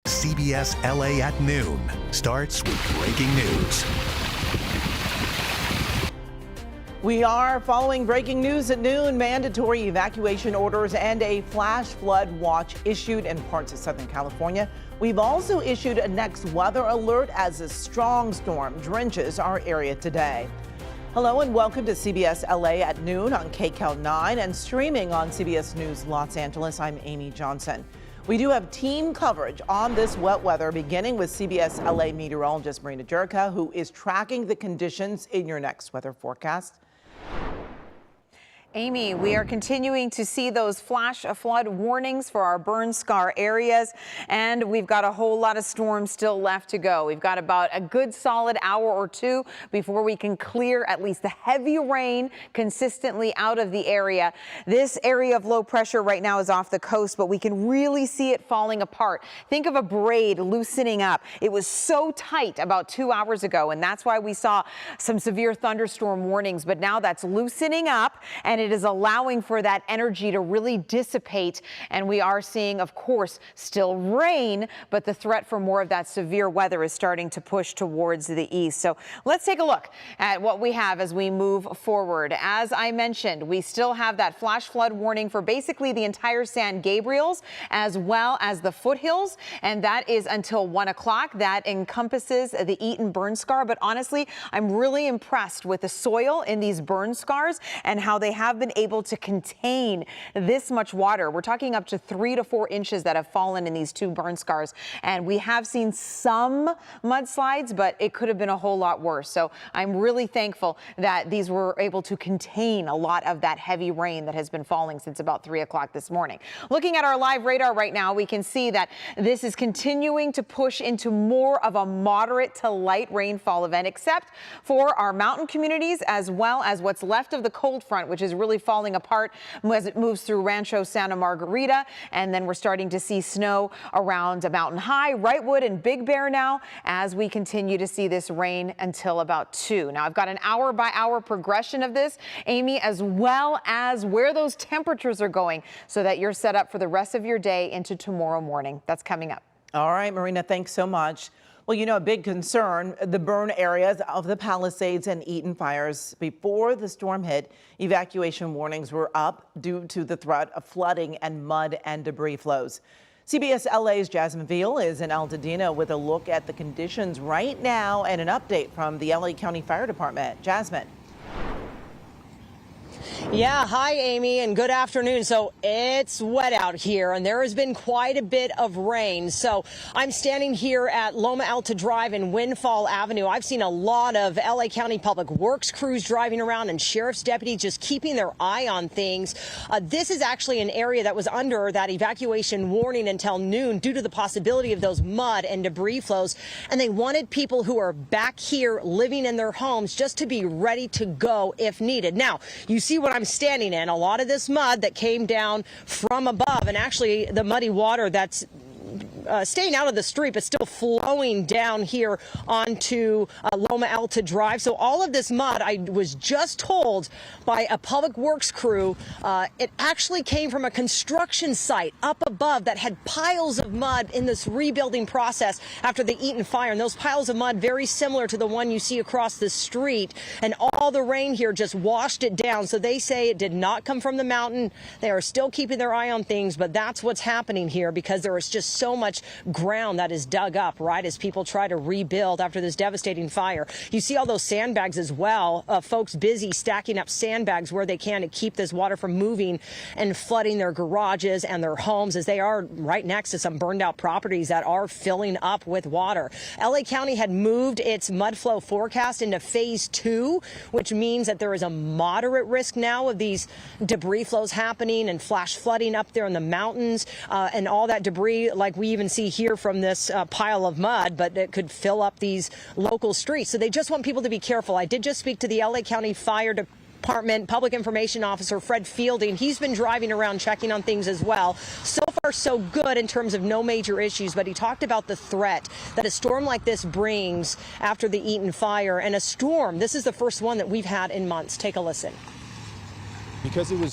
CBS L.A. at noon starts with breaking news. We are following breaking news at noon. Mandatory evacuation orders and a flash flood watch issued in parts of Southern California. We've also issued a next weather alert as a strong storm drenches our area today. Hello and welcome to CBS L.A. at noon on KCAL 9 and streaming on CBS News Los Angeles. I'm Amy Johnson. We do have team coverage on this wet weather, beginning with CBS L.A. meteorologist Marina Jurka, who is tracking the conditions in your next weather forecast. Amy, we are continuing to see those flash flood warnings for our burn scar areas, and we've got a whole lot of storms still left to go. We've got about a good solid hour or two before we can clear at least the heavy rain consistently out of the area. This area of low pressure right now is off the coast, but we can really see it falling apart. Think of a braid loosening up. It was so tight about 2 hours ago, and that's why we saw some severe thunderstorm warnings, but now that's loosening up, and it is allowing for that energy to really dissipate. And we are seeing, of course, still rain, but the threat for more of that severe weather is starting to push towards the east. So let's take a look at what we have as we move forward. As I mentioned, we still have that flash flood warning for basically the entire San Gabriels as well as the foothills, and that is until 1 o'clock. That encompasses the Eaton burn scar. But honestly, I'm really impressed with the soil in these burn scars and how they have been able to contain this much water. We're talking up to 3 to 4 inches that have fallen in these two burn scars. And we have seen some mudslides, but it could have been a whole lot worse. So I'm really thankful that these were able to contain a lot of that heavy rain that has been falling since about 3 o'clock this morning. Looking at our live radar right now, we can see that this is continuing to push into more of a moderate to light rainfall event, except for our mountain communities as well as what's left of the cold front, which is really falling apart as it moves through Rancho Santa Margarita. And then we're starting to see snow around Mountain High, Wrightwood, and Big Bear now as we continue to see this rain until about 2. Now, I've got an hour by hour progression of this, Amy, as well as where those temperatures are going so that you're set up for the rest of your day into tomorrow morning. That's coming up. All right, Marina, thanks so much. Well, you know, a big concern, the burn areas of the Palisades and Eaton fires. Before the storm hit, evacuation warnings were up due to the threat of flooding and mud and debris flows. CBS L.A.'s Jasmine Veal is in Altadena with a look at the conditions right now and an update from the L.A. County Fire Department. Jasmine. Yeah, hi, Amy, and good afternoon. So it's wet out here, and there has been quite a bit of rain. So I'm standing here at Loma Alta Drive and Windfall Avenue. I've seen a lot of L.A. County Public Works crews driving around and sheriff's deputies just keeping their eye on things. This is actually an area that was under that evacuation warning until noon due to the possibility of those mud and debris flows. And they wanted people who are back here living in their homes just to be ready to go if needed. Now, you see what I'm standing in, a lot of this mud that came down from above, and actually the muddy water that's staying out of the street but still flowing down here onto Loma Alta Drive. So all of this mud, I was just told by a public works crew, it actually came from a construction site up above that had piles of mud in this rebuilding process after the Eaton fire. And those piles of mud very similar to the one you see across the street. And all the rain here just washed it down. So they say it did not come from the mountain. They are still keeping their eye on things, but that's what's happening here because there is just so much ground that is dug up right as people try to rebuild after this devastating fire. You see all those sandbags as well, folks busy stacking up sandbags where they can to keep this water from moving and flooding their garages and their homes, as they are right next to some burned out properties that are filling up with water. L.A. County had moved its mud flow forecast into phase 2, which means that there is a moderate risk now of these debris flows happening and flash flooding up there in the mountains and all that debris like we even see here from this pile of mud, but it could fill up these local streets. So they just want people to be careful. I did just speak to the L.A. County Fire Department Public Information Officer Fred Fielding. He's been driving around checking on things as well. So far, so good in terms of no major issues, but he talked about the threat that a storm like this brings after the Eaton fire. And a storm, this is the first one that we've had in months. Take a listen. Because it was